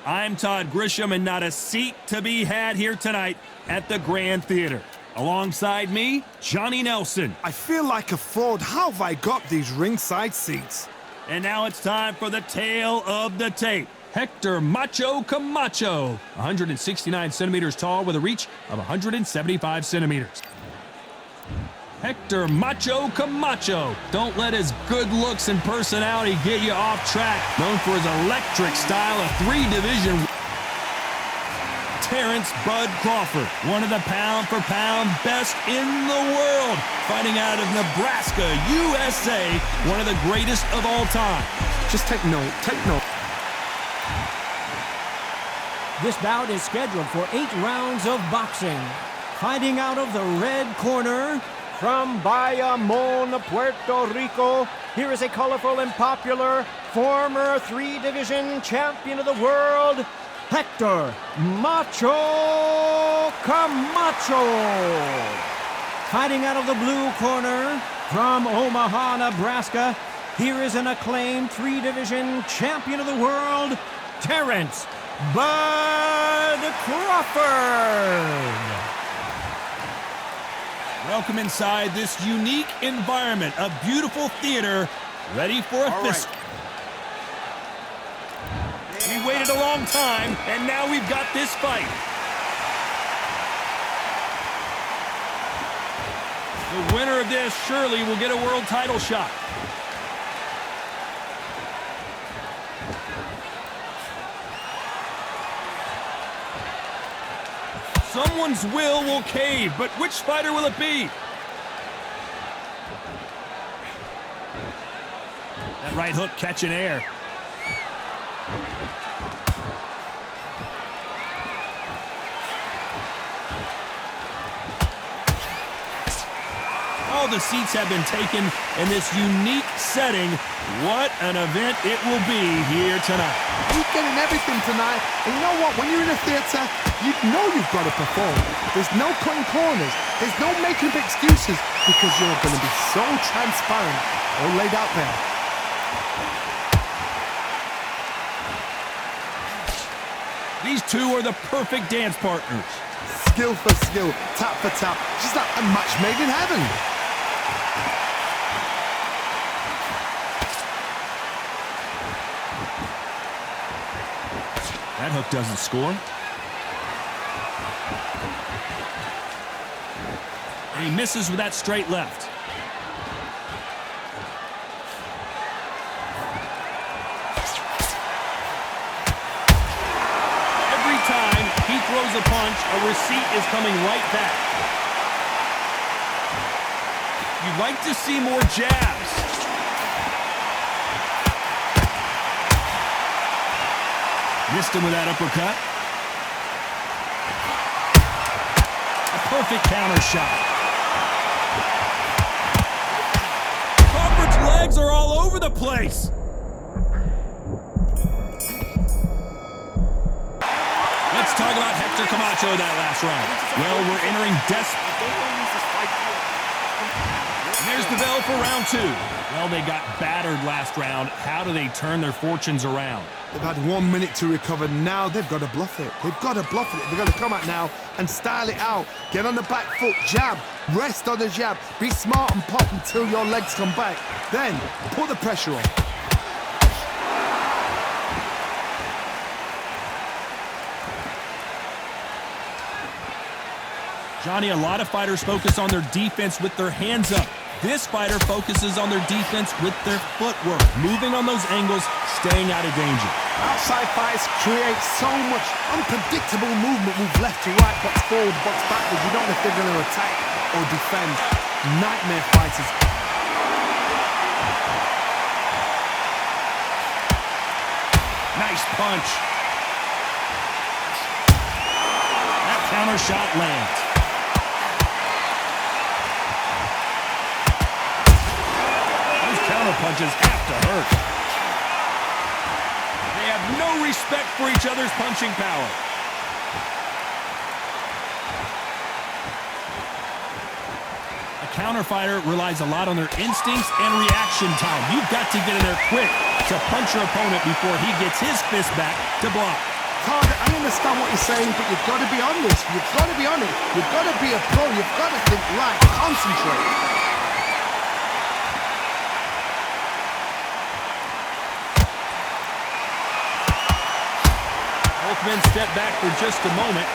I'm Todd Grisham, and not a seat to be had here tonight at the Grand Theater. Alongside me, Johnny Nelson. I feel like a fraud. How have I got these ringside seats? And now it's time for the tale of the tape. Hector Macho Camacho, 169 centimeters tall with a reach of 175 centimeters. Hector Macho Camacho. Don't let his good looks and personality get you off track. Known for his electric style of three-division. Terrence Bud Crawford, one of the pound-for-pound best in the world. Fighting out of Nebraska, USA, one of the greatest of all time. Just take note, take note. This bout is scheduled for 8 rounds of boxing. Fighting out of the red corner, from Bayamon, Puerto Rico, here is a colorful and popular former three-division champion of the world, Hector Macho Camacho. Fighting out of the blue corner, from Omaha, Nebraska, here is an acclaimed three-division champion of the world, Terrence Bud Crawford. Welcome inside this unique environment, a beautiful theater, ready for a fist. We waited a long time, and now we've got this fight. The winner of this surely will get a world title shot. Someone's will cave, but which fighter will it be? That right hook catching air. All the seats have been taken in this unique setting. What an event it will be here tonight. You're getting everything tonight. And you know what? When you're in a theater, you know you've got to perform. There's no cutting corners. There's no making up excuses because you're going to be so transparent all laid out there. These two are the perfect dance partners. Skill for skill, tap for tap, just like a match made in heaven. That hook doesn't score. And he misses with that straight left. Every time he throws a punch, a receipt is coming right back. You'd like to see more jabs. Missed him with that uppercut. A perfect counter shot. Crawford's legs are all over the place. Let's talk about Hector Camacho that last round. Well, we're entering There's the bell for round 2. Well, they got battered last round. How do they turn their fortunes around? They've had 1 minute to recover. Now they've got to bluff it. They've got to bluff it. They've got to come out now and style it out. Get on the back foot, jab, rest on the jab. Be smart and pop until your legs come back. Then put the pressure on. Johnny, a lot of fighters focus on their defense with their hands up. This fighter focuses on their defense with their footwork, moving on those angles, staying out of danger. Outside fights create so much unpredictable movement. Move left to right, box forward, box backwards. You don't know if they're going to attack or defend. Nightmare fighters. Nice punch. That counter shot lands. Counter punches have to hurt. They have no respect for each other's punching power. A counter fighter relies a lot on their instincts and reaction time. You've got to get in there quick to punch your opponent before he gets his fist back to block. hard. I understand what you're saying, but you've got to be honest. You've got to be honest. You've got to be a pro. You've got to think, right, concentrate. Both men step back for just a moment.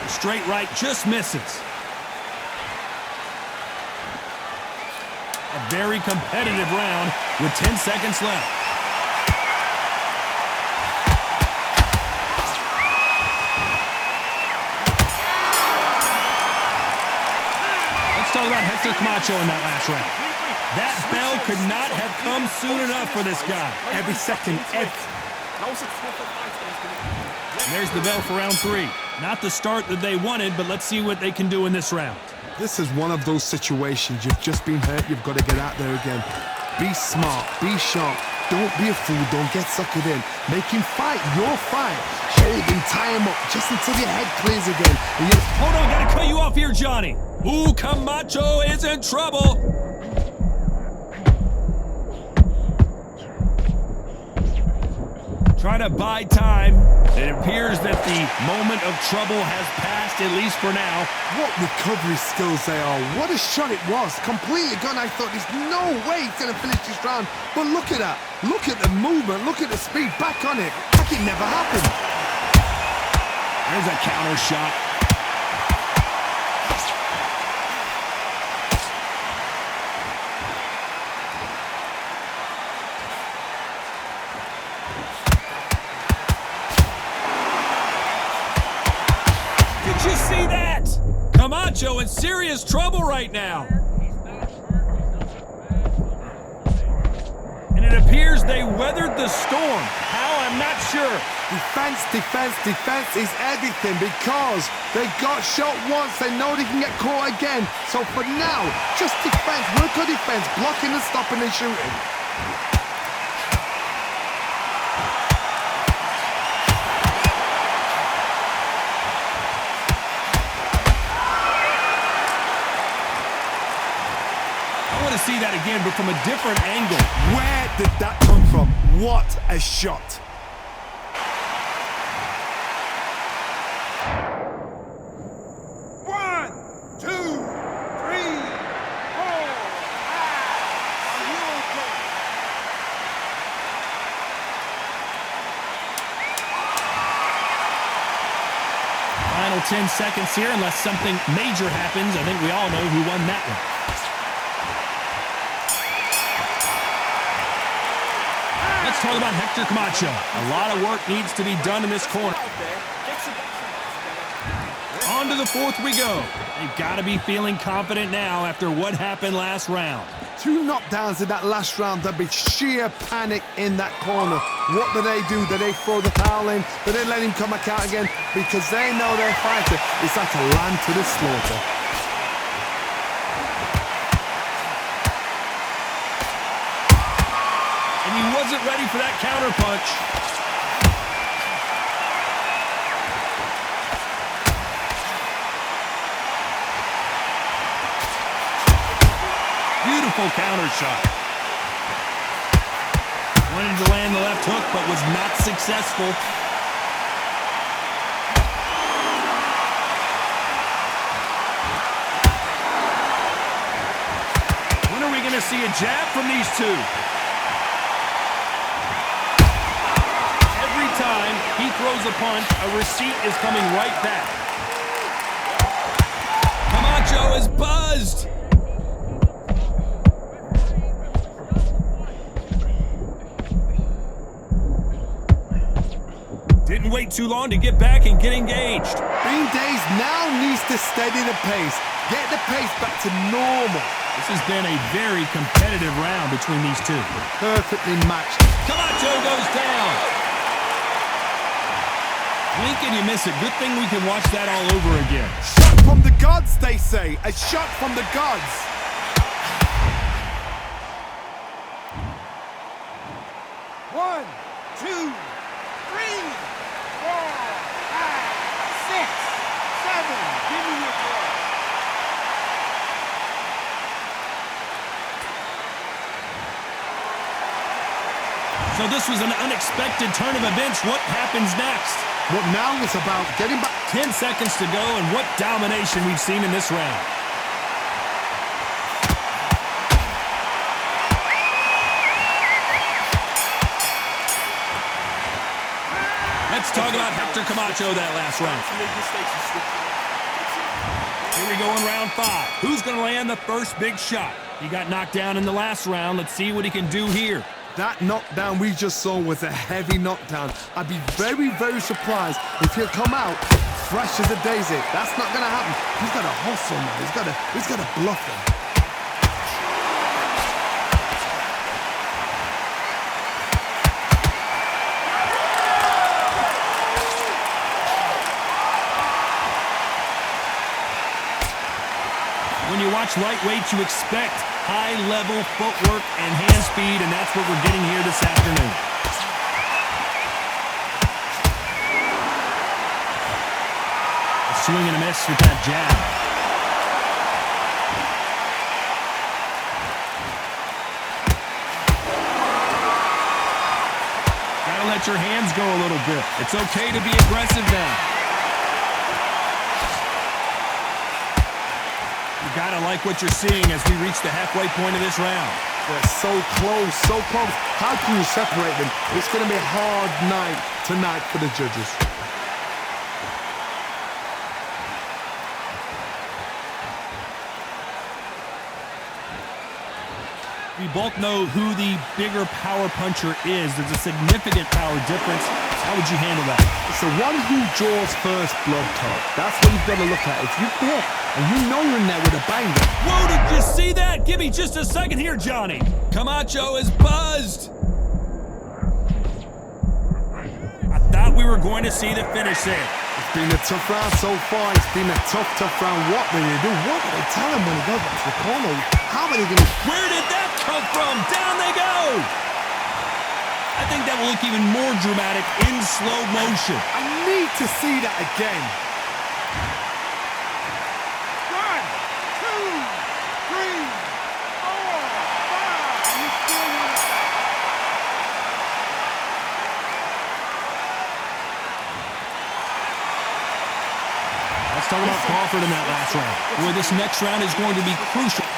The straight right just misses. A very competitive round with 10 seconds left. Let's talk about Hector Camacho in that last round. That bell could not have come soon enough for this guy. Every second, And there's the bell for round 3. Not the start that they wanted, but let's see what they can do in this round. This is one of those situations. You've just been hurt. You've got to get out there again. Be smart. Be sharp. Don't be a fool. Don't get suckered in. Make him fight your fight. Hold him, tie him up just until your head clears again. And you... Hold on, gotta cut you off here, Johnny. Ooh, Camacho is in trouble. Try to buy time. It appears that the moment of trouble has passed, at least for now. What recovery skills they are. What a shot it was. Completely gone. I thought there's no way he's going to finish this round. But look at that. Look at the movement. Look at the speed. Back on it. Like it never happened. There's a counter shot. Did you see that? Camacho in serious trouble right now. And it appears they weathered the storm. How? I'm not sure. Defense, defense, defense is everything because they got shot once. They know they can get caught again. So for now, just defense. Work on defense. Blocking and stopping and shooting. See that again, but from a different angle. Where did that come from? What a shot. One, two, three, four, five. Are you okay? Final 10 seconds here, unless something major happens. I think we all know who won that one. Let's talk about Hector Camacho. A lot of work needs to be done in this corner. On to the fourth we go. They've got to be feeling confident now after what happened last round. 2 knockdowns in that last round. There'd be sheer panic in that corner. What do? Do they throw the towel in? Do they let him come back out again? Because they know their fighter is like a lamb to the slaughter. He wasn't ready for that counter punch. Beautiful counter shot. Wanted to land the left hook, but was not successful. When are we going to see a jab from these two? Time he throws a punch, a receipt is coming right back. Camacho is buzzed. Didn't wait too long to get back and get engaged. Bean Days now needs to steady the pace. Get the pace back to normal. This has been a very competitive round between these two. Perfectly matched. Camacho goes down. Blink and you miss it. Good thing we can watch that all over again. Shot from the gods, they say. A shot from the gods. One, two, three, four, five, six, seven. Give me your blood. So this was an unexpected turn of events. What happens next? What now is about getting back. 10 seconds to go, and what domination we've seen in this round. Let's talk about Hector Camacho that last round. Here we go in round 5. Who's going to land the first big shot? He got knocked down in the last round. Let's see what he can do here. That knockdown we just saw was a heavy knockdown. I'd be very, very surprised if he'll come out fresh as a daisy. That's not going to happen. He's got to hustle, man. He's got to bluff him. When you watch lightweights, you expect high-level footwork and hand speed, and that's what we're getting here this afternoon. A swing and a miss with that jab. Gotta let your hands go a little bit. It's okay to be aggressive now. Gotta like what you're seeing as we reach the halfway point of this round. They're so close, so close. How can you separate them? It's going to be a hard night tonight for the judges. We both know who the bigger power puncher is. There's a significant power difference. How would you handle that? It's the one who draws first blood, Todd. That's what you've got to look at. If you hit and you know you're in there with a banger. Whoa, did you see that? Give me just a second here, Johnny. Camacho is buzzed. I thought we were going to see the finish there. It's been a tough round so far. It's been a tough round. What do they do? What do they tell him when he goes back to the corner? How are they going to... Where did that come from? Down they go. I think that will look even more dramatic in slow motion. I need to see that again. 1, 2, 3, 4, 5. You still want it back. Let's talk about Crawford in that last round. Boy, this next round is going to be crucial.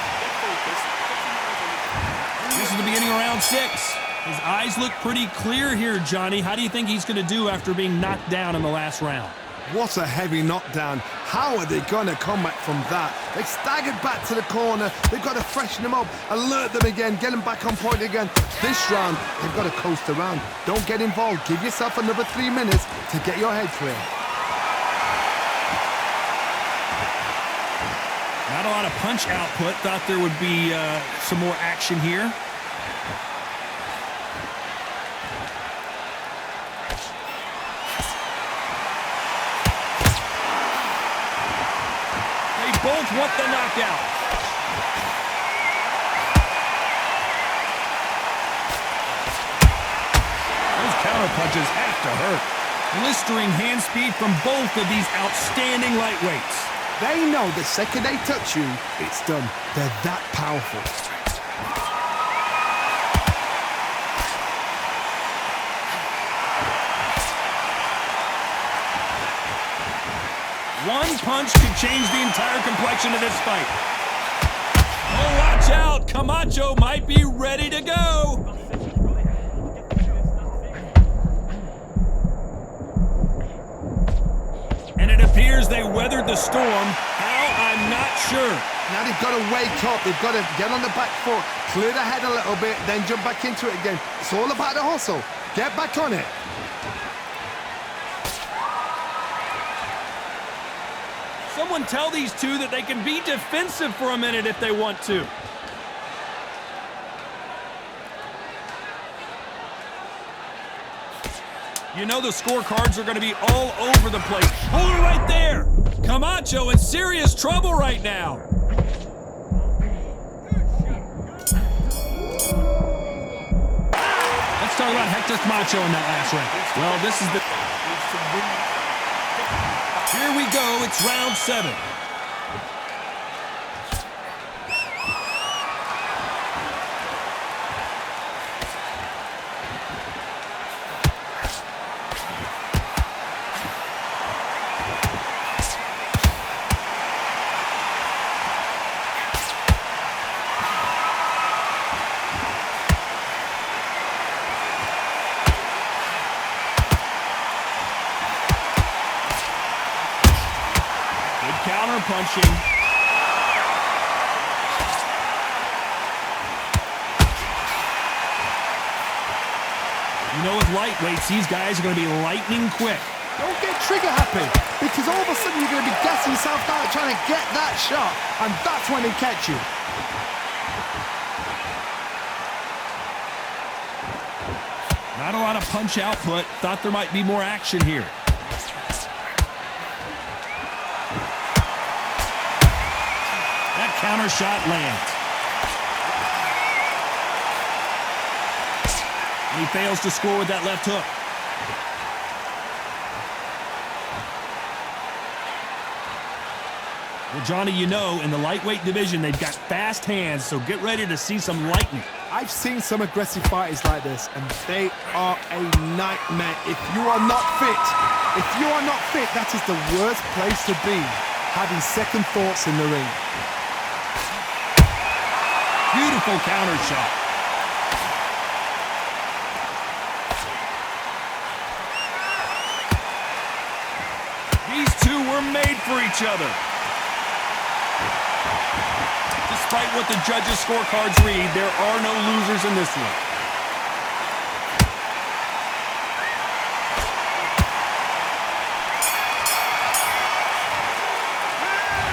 This is the beginning of round 6. His eyes look pretty clear here, Johnny. How do you think he's going to do after being knocked down in the last round? What a heavy knockdown. How are they going to come back from that? They staggered back to the corner. They've got to freshen them up, alert them again, get them back on point again. This round, they've got to coast around. Don't get involved. Give yourself another 3 minutes to get your head clear. Not a lot of punch output. Thought there would be some more action here. Both want the knockout. Those counter punches have to hurt. Blistering hand speed from both of these outstanding lightweights. They know the second they touch you, it's done. They're that powerful. One punch could change the entire complexion of this fight. Oh, watch out! Camacho might be ready to go. And it appears they weathered the storm. How? I'm not sure. Now they've got to wake up. They've got to get on the back foot, clear the head a little bit, then jump back into it again. It's all about the hustle. Get back on it. Someone tell these two that they can be defensive for a minute if they want to. You know the scorecards are going to be all over the place. Hold it right there. Camacho in serious trouble right now. Let's talk about Hector Camacho in that last round. Well, this is the... Here we go. It's round 7. counter-punching. You know, with lightweights, these guys are going to be lightning quick. Don't get trigger happy, because all of a sudden you're going to be gassing yourself out trying to get that shot, and that's when they catch you. Not a lot of punch output. Thought there might be more action here. That counter shot lands. And he fails to score with that left hook. Well, Johnny, you know, in the lightweight division, they've got fast hands, so get ready to see some lightning. I've seen some aggressive fighters like this, and they are a nightmare. If you are not fit, that is the worst place to be, having second thoughts in the ring. Beautiful counter shot. These two were made for each other. Despite what the judges' scorecards read, there are no losers in this one.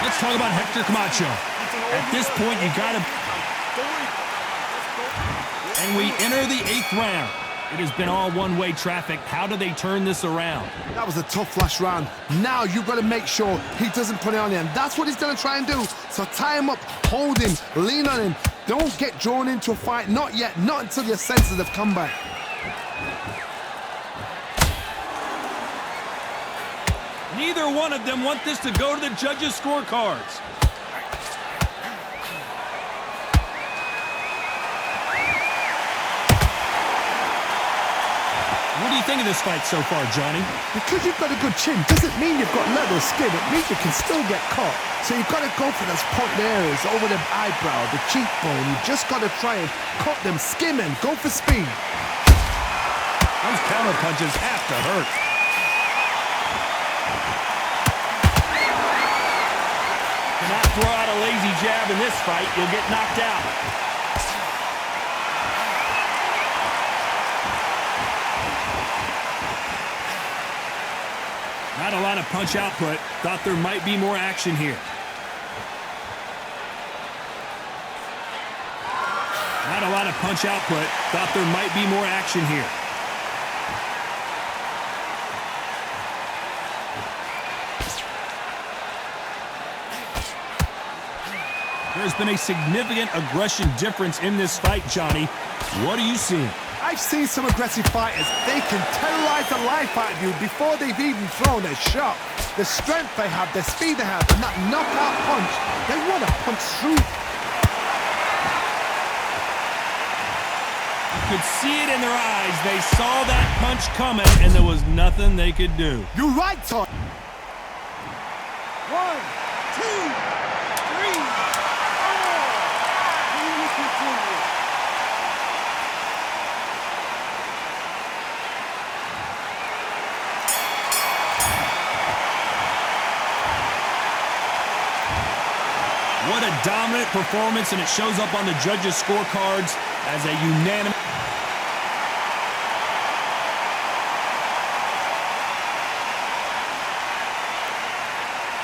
Let's talk about Hector Camacho. At this point, you got to... And we enter the 8th round. It has been all one-way traffic. How do they turn this around? That was a tough last round. Now you've got to make sure he doesn't put it on you, and that's what he's going to try and do. So tie him up, hold him, lean on him. Don't get drawn into a fight. Not yet. Not until your senses have come back. Neither one of them want this to go to the judges' scorecards. What do you think of this fight so far, Johnny? Because you've got a good chin doesn't mean you've got leather skin. It means you can still get caught. So you've got to go for those point areas over the eyebrow, the cheekbone. You've just got to try and cut them, skim and go for speed. Those counter punches have to hurt. Cannot throw out a lazy jab in this fight. You'll get knocked out. Not a lot of punch output. Thought there might be more action here. Not a lot of punch output. Thought there might be more action here. There's been a significant aggression difference in this fight, Johnny. What are you seeing? I've seen some aggressive fighters. They can terrorize the life out of you before they've even thrown a shot. The strength they have, the speed they have, and that knockout punch, they want to punch through. You could see it in their eyes. They saw that punch coming, and there was nothing they could do. You're right, Todd. 1, 2, 3, 4. We will continue. What a dominant performance, and it shows up on the judges' scorecards as a unanimous...